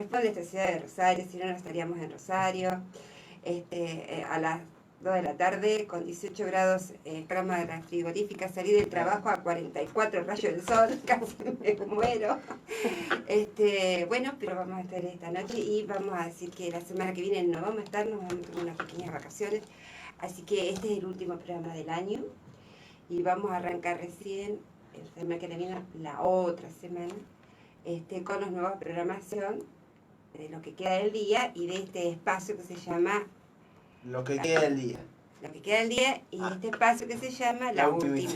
corresponde a esta ciudad de Rosario, si no, no estaríamos en Rosario. A las 2 de la tarde, con 18 grados, cámara frigorífica, salí del trabajo a 44 rayos del sol, casi me muero. Bueno, pero vamos a estar esta noche y vamos a decir que la semana que viene no vamos a estar, nos vamos a tomar unas pequeñas vacaciones. Así que este es el último programa del año y vamos a arrancar recién, la semana que viene, la otra semana, con la nueva programación de lo que queda del día y de este espacio que se llama Lo que queda del día. Lo que queda del día y este espacio que se llama La Última.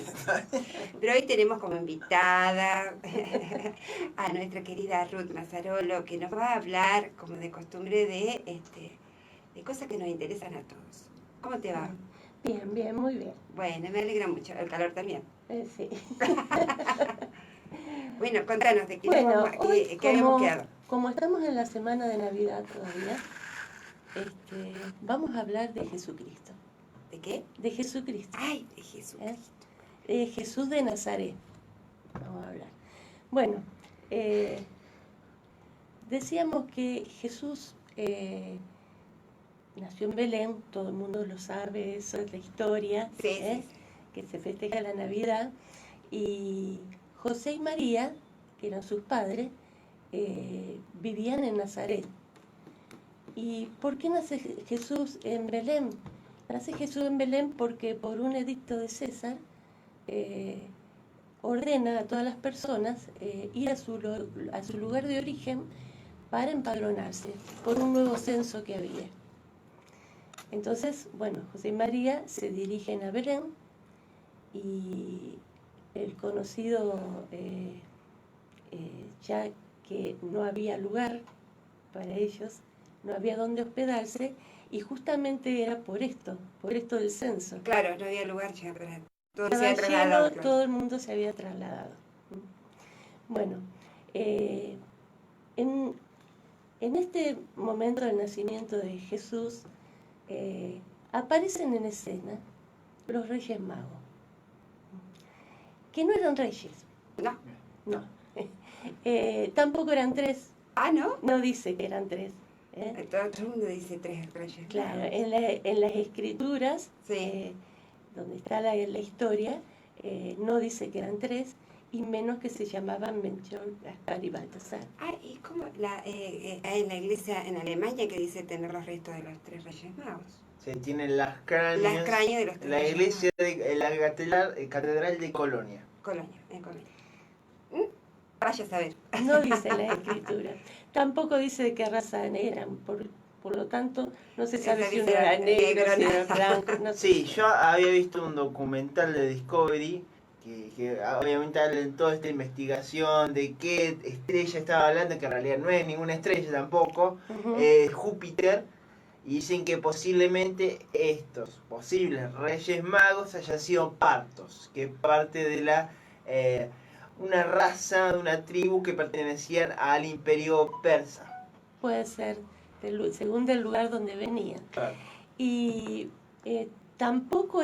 Pero hoy tenemos como invitada a nuestra querida Ruth Mazzarolo, que nos va a hablar, como de costumbre, de cosas que nos interesan a todos. ¿Cómo te va? Bien, bien, muy bien. Bueno, me alegra mucho. El calor también. Sí. Bueno, contanos de qué, Hoy, qué habíamos quedado. Como estamos en la semana de Navidad todavía, vamos a hablar de Jesucristo. ¿De qué? De Jesucristo. Ay, de Jesucristo. Jesús de Nazaret. Vamos a hablar. Bueno, decíamos que Jesús nació en Belén, todo el mundo lo sabe, eso es la historia, Sí. que se festeja la Navidad, y José y María, que eran sus padres, vivían en Nazaret. ¿Y por qué nace Jesús en Belén? Nace Jesús en Belén porque por un edicto de César ordena a todas las personas ir a su lugar de origen para empadronarse por un nuevo censo que había. Entonces, bueno, José y María se dirigen a Belén y el conocido, ya que no había lugar para ellos, no había dónde hospedarse, y justamente era por esto del censo. Claro, no había lugar ya para todo. Estaba lleno, todo el mundo se había trasladado. Bueno, en este momento del nacimiento de Jesús, aparecen en escena los Reyes Magos, que no eran reyes. No. Tampoco eran tres. Ah, ¿no? No dice que eran tres. Todo el mundo dice 3 reyes. Claro, en las escrituras, sí. Donde está la historia, no dice que eran tres, y menos que se llamaban Melchor, Gaspar y Baltasar. Ah, ¿y cómo en la iglesia en Alemania que dice tener los restos de los 3 reyes magos? Se tienen las cráneas de los 3 la reyes iglesia de la catedral de Colonia. En Colonia. Vaya a saber. No dice la escritura. Tampoco dice de qué raza eran, por lo tanto, no se sabe si uno era negro, si era blanco. No sé. Sí, yo había visto un documental de Discovery que obviamente habla de toda esta investigación de qué estrella estaba hablando, que en realidad no es ninguna estrella tampoco, Júpiter, y dicen que posiblemente estos posibles reyes magos hayan sido partos, que parte de una raza, de una tribu que pertenecían al imperio persa. Puede ser, según del lugar donde venían. Claro. Y tampoco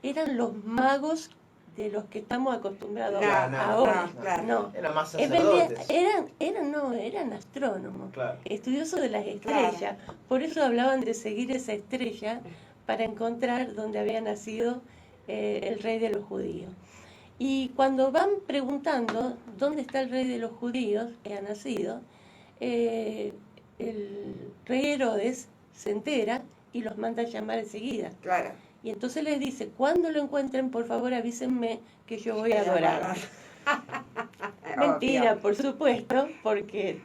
eran los magos de los que estamos acostumbrados ahora. No. Eran más sacerdotes. Eran astrónomos, claro, estudiosos de las estrellas. Claro. Por eso hablaban de seguir esa estrella para encontrar dónde había nacido el rey de los judíos. Y cuando van preguntando dónde está el rey de los judíos que ha nacido, el rey Herodes se entera y los manda a llamar enseguida. Claro. Y entonces les dice, cuando lo encuentren, por favor avísenme que yo voy a adorar. Mentira, por supuesto, porque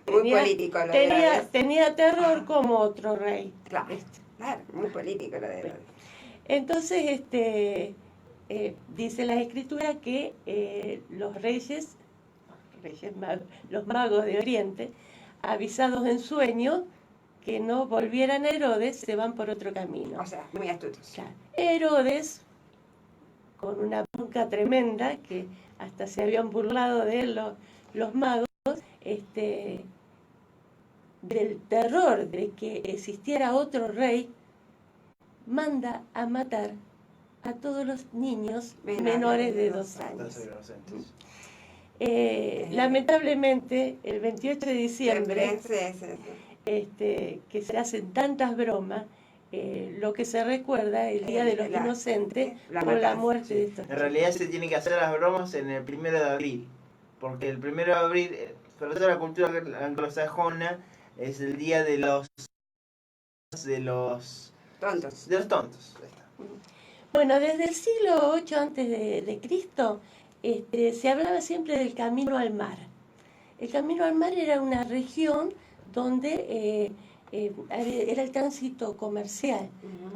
tenía terror como otro rey. Claro, muy político lo de Herodes. Entonces, dice la escritura que los magos de Oriente, avisados en sueño que no volvieran a Herodes, se van por otro camino. O sea, muy astutos. Claro. Herodes, con una bronca tremenda, que hasta se habían burlado de él los magos, del terror de que existiera otro rey, manda a matar a todos los niños menores de 2 años. lamentablemente, el 28 de diciembre, Sí, sí, sí. que se hacen tantas bromas, lo que se recuerda el Día de los Inocentes por la muerte de estos En realidad se tienen que hacer las bromas en el 1 de abril, porque el 1 de abril, sobre todo la cultura anglosajona, es el día de los Tontos. tontos. Ahí está. Bueno, desde el siglo 8 antes de Cristo, se hablaba siempre del camino al mar. El camino al mar era una región donde era el tránsito comercial,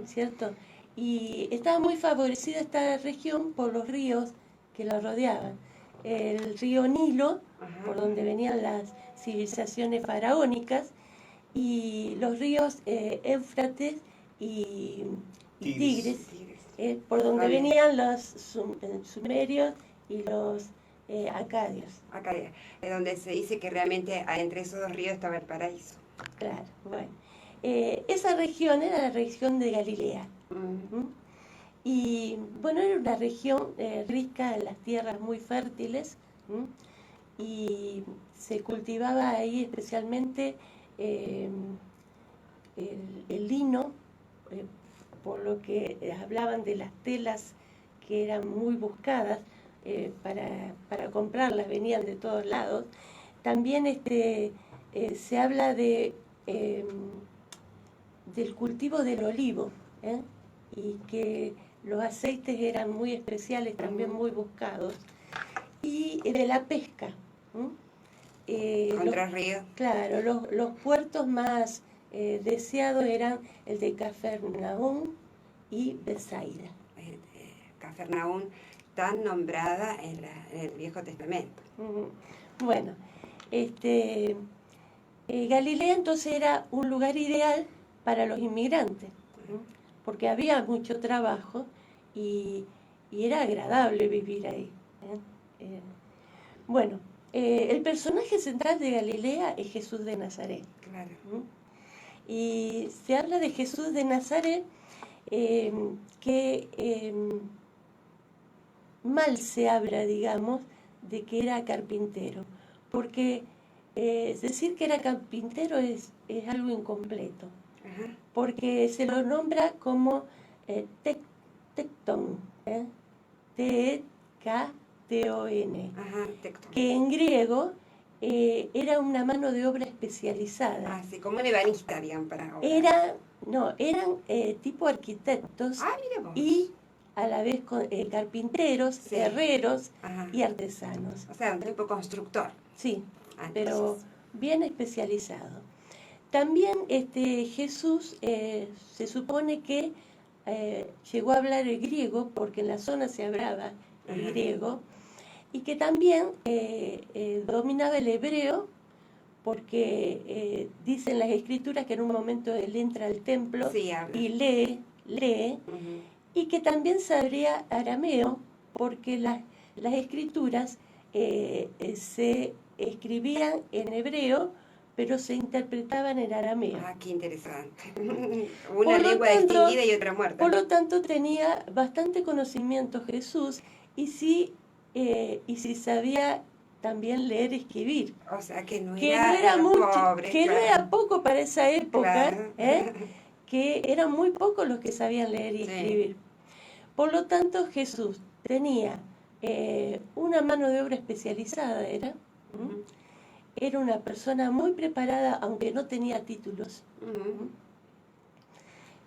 ¿cierto? Y estaba muy favorecida esta región por los ríos que la rodeaban. El río Nilo, por donde venían las civilizaciones faraónicas, y los ríos Éufrates y Tigris, por donde venían los sumerios y los acadios. Acadia, es donde se dice que realmente entre esos dos ríos estaba el paraíso. Claro, bueno. Esa región era la región de Galilea. Y bueno, era una región rica en las tierras muy fértiles. Y se cultivaba ahí especialmente el lino, por lo que hablaban de las telas que eran muy buscadas para comprarlas, venían de todos lados. También se habla del cultivo del olivo, y que los aceites eran muy especiales, también muy buscados, y de la pesca. Contra ríos. Claro, los puertos más deseados eran el de Cafarnaúm y Bethsaida. Cafarnaúm, tan nombrada en el Viejo Testamento. Bueno, Galilea entonces era un lugar ideal para los inmigrantes, porque había mucho trabajo y era agradable vivir ahí. Bueno, el personaje central de Galilea es Jesús de Nazaret. Claro. Y se habla de Jesús de Nazaret que mal se habla, digamos, de que era carpintero, porque decir que era carpintero es algo incompleto, porque se lo nombra como tecton, T-E-K-T-O-N, que en griego era una mano de obra especializada. Así como un ebanista, digamos, para obra. Eran tipo arquitectos y a la vez carpinteros, herreros y artesanos. O sea, un tipo constructor. Sí, pero bien especializado. También Jesús se supone que llegó a hablar el griego, porque en la zona se hablaba el griego, y que también dominaba el hebreo, porque dicen las escrituras que en un momento él entra al templo y lee, y que también sabría arameo, porque las escrituras se escribían en hebreo, pero se interpretaban en arameo. Ah, qué interesante. Una lengua distinguida y otra muerta. Por lo tanto, tenía bastante conocimiento Jesús, y sí sabía también leer y escribir. O sea, que no era mucho, pobre. Que no era poco para esa época, Claro. Que eran muy pocos los que sabían leer y escribir. Por lo tanto, Jesús tenía una mano de obra especializada, era una persona muy preparada, aunque no tenía títulos.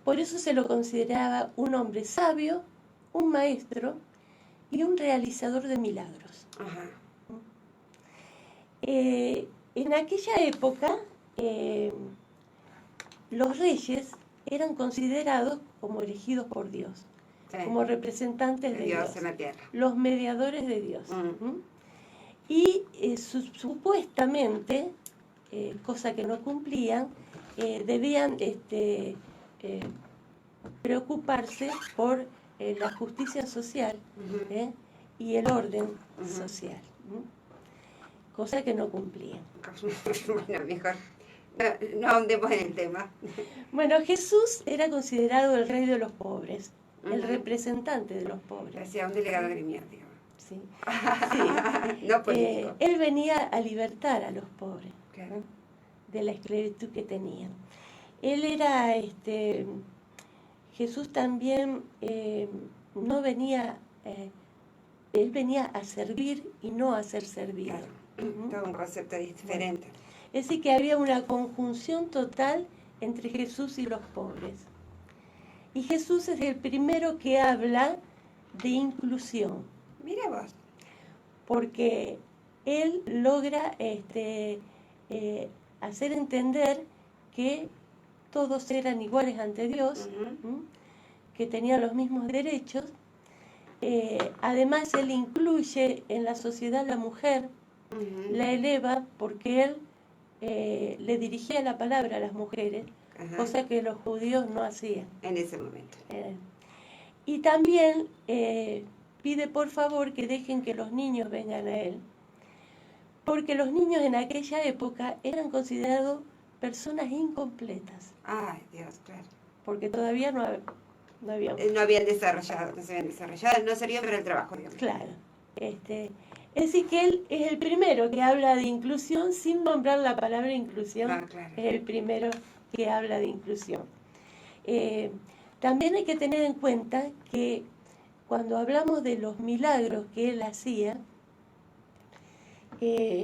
Por eso se lo consideraba un hombre sabio, un maestro y un realizador de milagros. En aquella época, los reyes eran considerados como elegidos por Dios, como representantes de Dios, en la tierra, los mediadores de Dios. Y supuestamente, cosa que no cumplían, debían preocuparse por la justicia social y el orden social, cosa que no cumplían. Bueno, mejor no ahondemos en el tema. Bueno, Jesús era considerado el rey de los pobres, el representante de los pobres. Parecía un delegado gremial, digamos. Sí, sí. No político. Él venía a libertar a los pobres, Claro. ¿no? De la esclavitud que tenían. Él era, Jesús también no venía, él venía a servir y no a ser servido. Claro. Todo un concepto diferente. Es decir, que había una conjunción total entre Jesús y los pobres. Y Jesús es el primero que habla de inclusión, Mira vos. porque él logra hacer entender que todos eran iguales ante Dios, Ujú. que tenían los mismos derechos. Además, él incluye en la sociedad a la mujer, Ujú. la eleva porque él le dirigía la palabra a las mujeres, Ajá. cosa que los judíos no hacían. En ese momento. Y también pide por favor que dejen que los niños vengan a él, porque los niños en aquella época eran considerados personas incompletas, Ay, Dios, claro. porque todavía no había... No habían desarrollado, no se habían desarrollado, no servían para el trabajo, digamos. Claro. Es decir, que él es el primero que habla de inclusión sin nombrar la palabra inclusión. Ah, claro. Es el primero que habla de inclusión. También hay que tener en cuenta que cuando hablamos de los milagros que él hacía,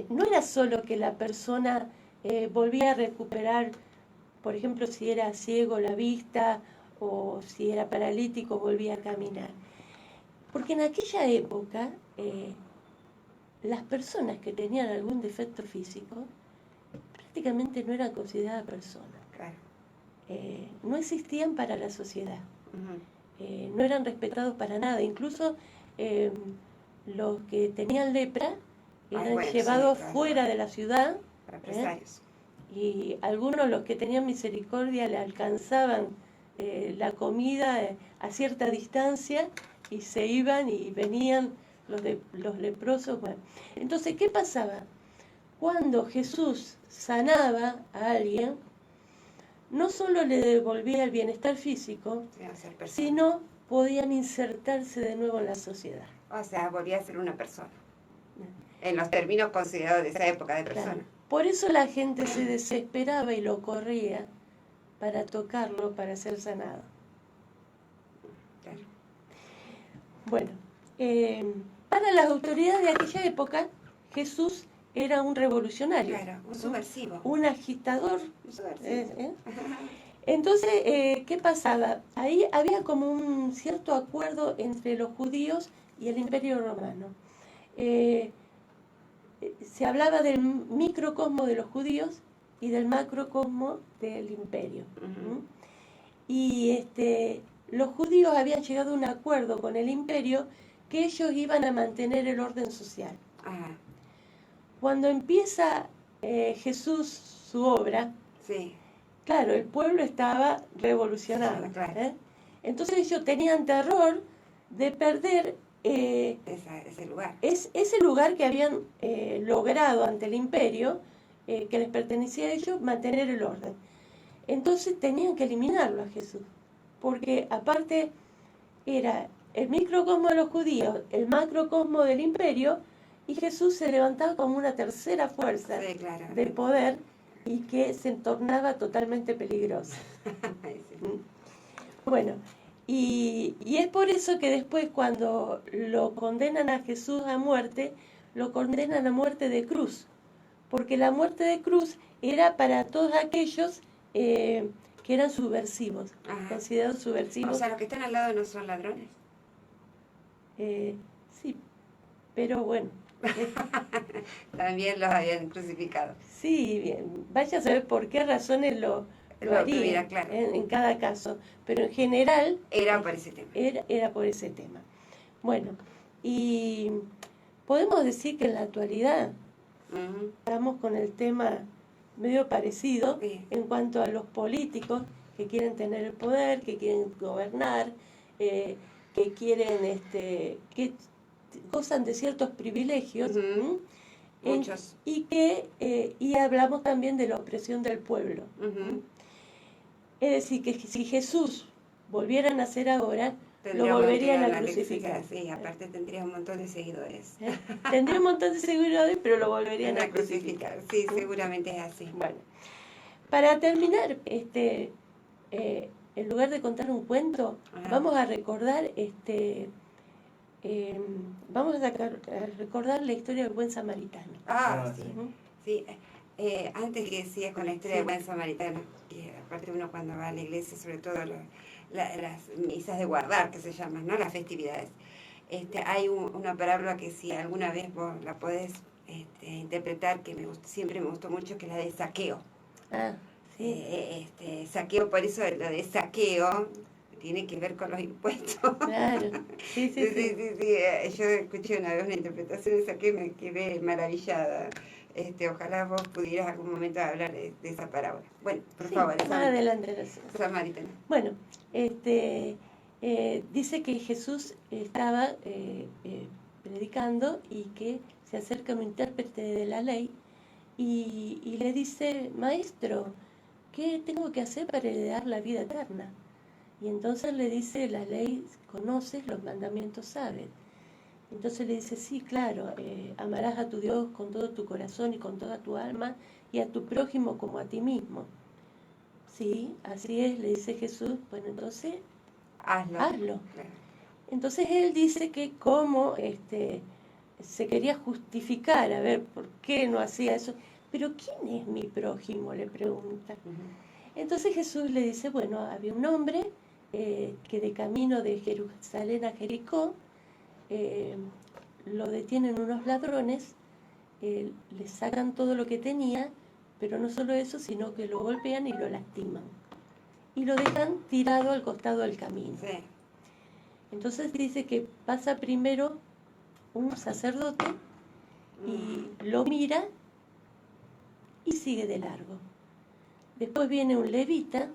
no era solo que la persona volvía a recuperar, por ejemplo, si era ciego la vista o si era paralítico volvía a caminar. Porque en aquella época las personas que tenían algún defecto físico prácticamente no eran consideradas personas. Claro. No existían para la sociedad. Ujú. No eran respetados para nada. Incluso los que tenían lepra eran bueno, llevados sí, claro. fuera de la ciudad, Represalios. y algunos, los que tenían misericordia, le alcanzaban la comida a cierta distancia y se iban y venían los leprosos. Bueno. Entonces, ¿qué pasaba? Cuando Jesús sanaba a alguien, no solo le devolvía el bienestar físico, Debían ser personas. sino podían insertarse de nuevo en la sociedad. O sea, volvía a ser una persona. En los términos considerados de esa época de persona. Claro. Por eso la gente se desesperaba y lo corría para tocarlo, para ser sanado. Claro. Bueno, para las autoridades de aquella época, Jesús era un revolucionario, Claro, un subversivo. un agitador. Un subversivo. Entonces, ¿qué pasaba? Ahí había como un cierto acuerdo entre los judíos y el Imperio Romano. Se hablaba del microcosmo de los judíos y del macrocosmo del imperio. Ujú. Y los judíos habían llegado a un acuerdo con el imperio que ellos iban a mantener el orden social. Ajá. Cuando empieza Jesús su obra, Sí. claro, el pueblo estaba revolucionado. Claro. Entonces ellos tenían terror de perder Ese lugar. ese lugar que habían logrado ante el imperio, que les pertenecía a ellos, mantener el orden. Entonces tenían que eliminarlo a Jesús, porque aparte era el microcosmo de los judíos, el macrocosmo del imperio, y Jesús se levantaba como una tercera fuerza Sí, claro. de poder y que se tornaba totalmente peligrosa. Sí. Bueno, y es por eso que después cuando lo condenan a Jesús a muerte, lo condenan a muerte de cruz, porque la muerte de cruz era para todos aquellos que eran subversivos, Ajá. considerados O subversivos. sea, los que están al lado no son ladrones. Sí, pero bueno, También los habían crucificado. sí, bien, vaya a saber por qué razones lo Lo harían tuviera, claro. en cada caso, pero en general Era por ese tema. era por ese tema. Bueno, y podemos decir que en la actualidad Ujú. estamos con el tema medio parecido Sí. en cuanto a los políticos que quieren tener el poder, que quieren gobernar, que quieren, que gozan de ciertos privilegios. Ujú. ¿m? Muchos. Y hablamos también de la opresión del pueblo. Ujú. Es decir, que si Jesús volviera a nacer ahora, Tendría lo un volverían montón a de crucificar. Sí, aparte tendría un montón de seguidores. Tendría un montón de seguidores, pero lo volverían a crucificar. Sí, seguramente es así. Bueno, para terminar, en lugar de contar un cuento, vamos a recordar a recordar la historia del buen samaritano. Sí. Sí. Antes que sigas con la historia del buen samaritano, que aparte uno cuando va a la iglesia, sobre todo las misas de guardar, que se llaman, ¿no? Las festividades. Hay una parábola que si alguna vez vos la podés interpretar, que siempre me gustó mucho, que es la de Zaqueo. Saqueo, por eso lo de saqueo tiene que ver con los impuestos. Claro, sí. Yo escuché una vez una interpretación de saqueo y me quedé maravillada. Ojalá vos pudieras algún momento hablar de esa parábola. Bueno, por favor. Más adelante. Samaritano. Bueno, dice que Jesús estaba predicando y que se acerca un intérprete de la ley y le dice: Maestro, ¿qué tengo que hacer para heredar la vida eterna? Y entonces le dice: la ley conoces, los mandamientos sabes. Entonces le dice: sí, claro, amarás a tu Dios con todo tu corazón y con toda tu alma, y a tu prójimo como a ti mismo. Sí, así es, le dice Jesús. Bueno, entonces hazlo. Claro. Entonces él dice que como se quería justificar, a ver, ¿por qué no hacía eso? Pero ¿quién es mi prójimo?, le pregunta. Entonces Jesús le dice: bueno, había un hombre que de camino de Jerusalén a Jericó lo detienen unos ladrones, le sacan todo lo que tenía, pero no solo eso, sino que lo golpean y lo lastiman. Y lo dejan tirado al costado del camino. Sí. Entonces dice que pasa primero un sacerdote y lo mira y sigue de largo. Después viene un levita,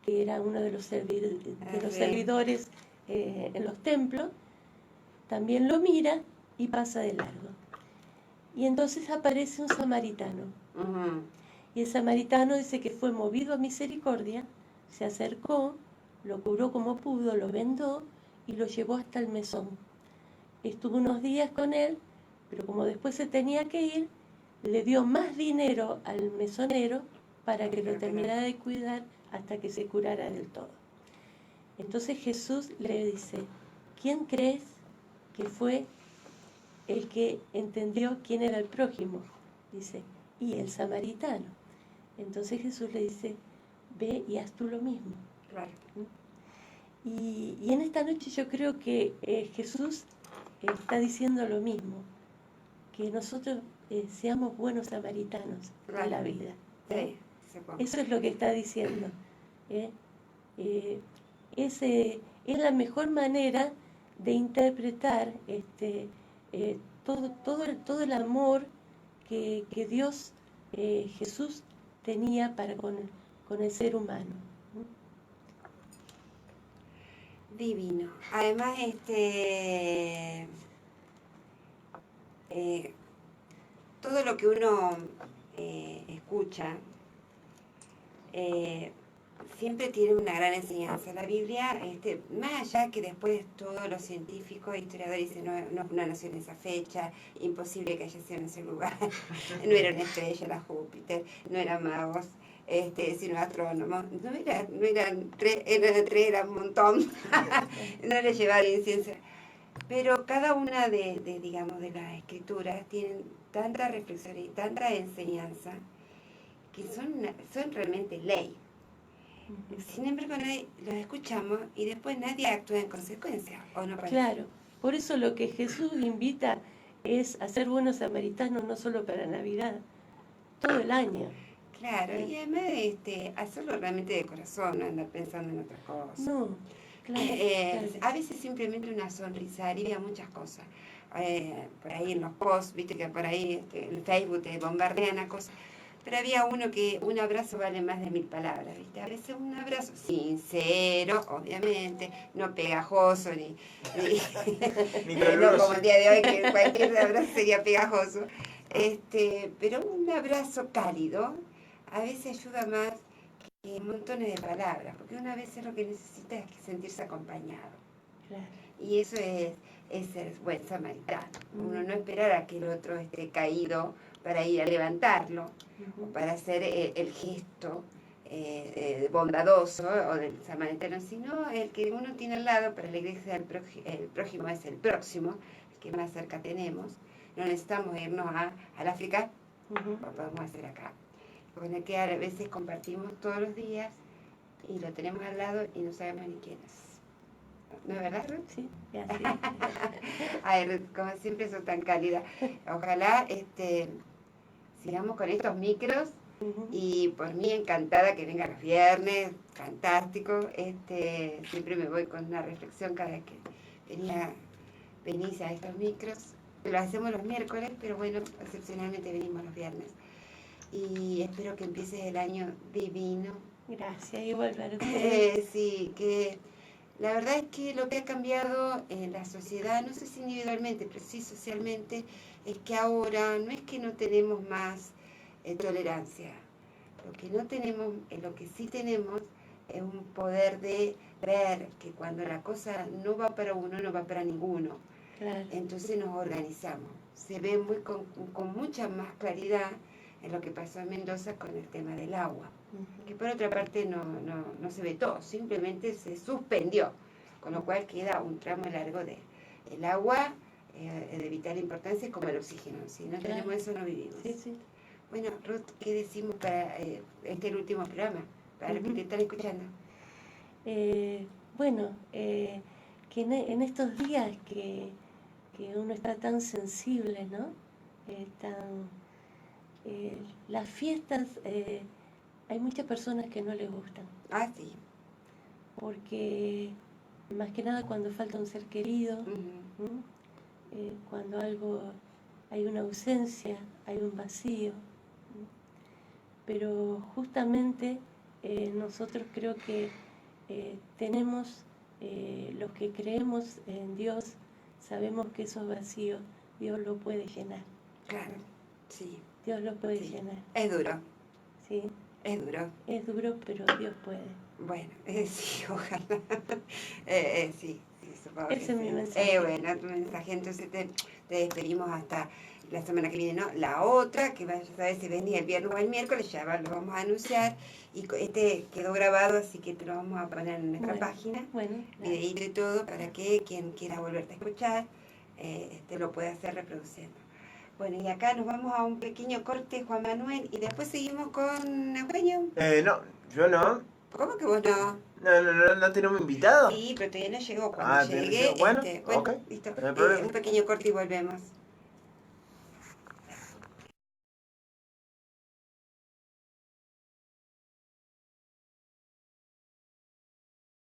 que era uno de los servidores en los templos, también lo mira y pasa de largo. Y entonces aparece un samaritano. Y el samaritano dice que fue movido a misericordia, se acercó, lo curó como pudo, lo vendó y lo llevó hasta el mesón. Estuvo unos días con él, pero como después se tenía que ir, le dio más dinero al mesonero para que lo terminara de cuidar hasta que se curara del todo. Entonces Jesús le dice: ¿quién crees que fue el que entendió quién era el prójimo? Dice: y el samaritano. Entonces Jesús le dice: ve y haz tú lo mismo. Claro. Y en esta noche yo creo que Jesús está diciendo lo mismo, que nosotros seamos buenos samaritanos en la vida. Sí, eso es lo que está diciendo. Es la mejor manera de interpretar todo el amor que Dios, Jesús, tenía para con el ser humano. Divino. Además, todo lo que uno escucha siempre tiene una gran enseñanza. La Biblia, más allá que después todos los científicos e historiadores dicen no nació en esa fecha, imposible que haya sido en ese lugar, no era una estrella, la Júpiter, no eran magos, sino astrónomos, no eran tres, eran un montón, no les llevaron incienso. Pero cada una de las escrituras tienen tanta reflexión y tanta enseñanza que son realmente ley. Sin embargo, los escuchamos y después nadie actúa en consecuencia, ¿o no parece? Claro, por eso lo que Jesús invita es a ser buenos samaritanos, no solo para Navidad, todo el año. Claro, y además hacerlo realmente de corazón, no andar pensando en otras cosas. No, claro. A veces simplemente una sonrisa alivia muchas cosas. Por ahí en los posts, viste que por ahí en Facebook te bombardean a cosas. Pero había uno que un abrazo vale más de 1000 palabras, ¿viste? A veces un abrazo sincero, obviamente, no pegajoso, ni no como el día de hoy, que cualquier abrazo sería pegajoso. Pero un abrazo cálido a veces ayuda más que montones de palabras, porque una vez lo que necesita es sentirse acompañado. Claro. Y eso es ser buen samaritano. Uno Mm. no esperar a que el otro esté caído para ir a levantarlo, o Ujú. para hacer el gesto bondadoso o del samaritano, sino el que uno tiene al lado. Para la iglesia el prójimo es el próximo, el que más cerca tenemos. No necesitamos irnos al África, Ujú. lo podemos hacer acá. Con el que a veces compartimos todos los días y lo tenemos al lado y no sabemos ni quién es. ¿No es verdad, Ruth? Sí, y así. Ay, Ruth, como siempre sos tan cálida. Ojalá sigamos con estos micros. Ujú. Y por mí encantada que venga los viernes, fantástico. Siempre me voy con una reflexión cada vez que venís a estos micros. Lo hacemos los miércoles, pero bueno, excepcionalmente venimos los viernes. Y espero que empieces el año divino. Gracias, igual para ustedes. Sí, que la verdad es que lo que ha cambiado en la sociedad, no sé si individualmente, pero sí socialmente, es que ahora no es que no tenemos más tolerancia. Lo que no tenemos, lo que sí tenemos es un poder de ver que cuando la cosa no va para uno, no va para ninguno. Claro. Entonces nos organizamos. Se ve con mucha más claridad en lo que pasó en Mendoza con el tema del agua. Ujú. Que por otra parte no se vetó, simplemente se suspendió, con lo cual queda un tramo largo el agua de vital importancia, es como el oxígeno. Si no Claro. tenemos eso, no vivimos. Sí, sí. Bueno, Ruth, ¿qué decimos para el último programa? Para los que Ujú. te están escuchando. Bueno, que en estos días que uno está tan sensible, ¿no? Las fiestas, hay muchas personas que no les gustan, Ah, sí. porque más que nada cuando falta un ser querido, Ujú. ¿m? Cuando hay una ausencia, hay un vacío. ¿M? Pero justamente nosotros creo que tenemos, los que creemos en Dios, sabemos que esos vacíos Dios lo puede llenar. Claro, sí. Dios lo puede Sí. llenar. Es duro, ¿Sí? es duro. Es duro, pero Dios puede. Bueno, sí, ojalá. Sí, supongo que Ese es sí. mi mensaje. Bueno, tu mensaje. Entonces te despedimos hasta la semana que viene, ¿no? La otra, que vaya a saber si venía el viernes o el miércoles, ya lo vamos a anunciar. Y quedó grabado, así que te lo vamos a poner en nuestra página. Bueno, Videíto y todo, para que quien quiera volverte a escuchar, lo pueda hacer reproduciendo. Bueno, y acá nos vamos a un pequeño corte, Juan Manuel, y después seguimos con Eugenio. No, yo no. ¿Cómo que vos no? No tenemos invitado. Sí, pero todavía no llegó. Cuando Ah, todavía no llegue, llegó. Bueno, ok. listo. No hay problema. Un pequeño corte y volvemos.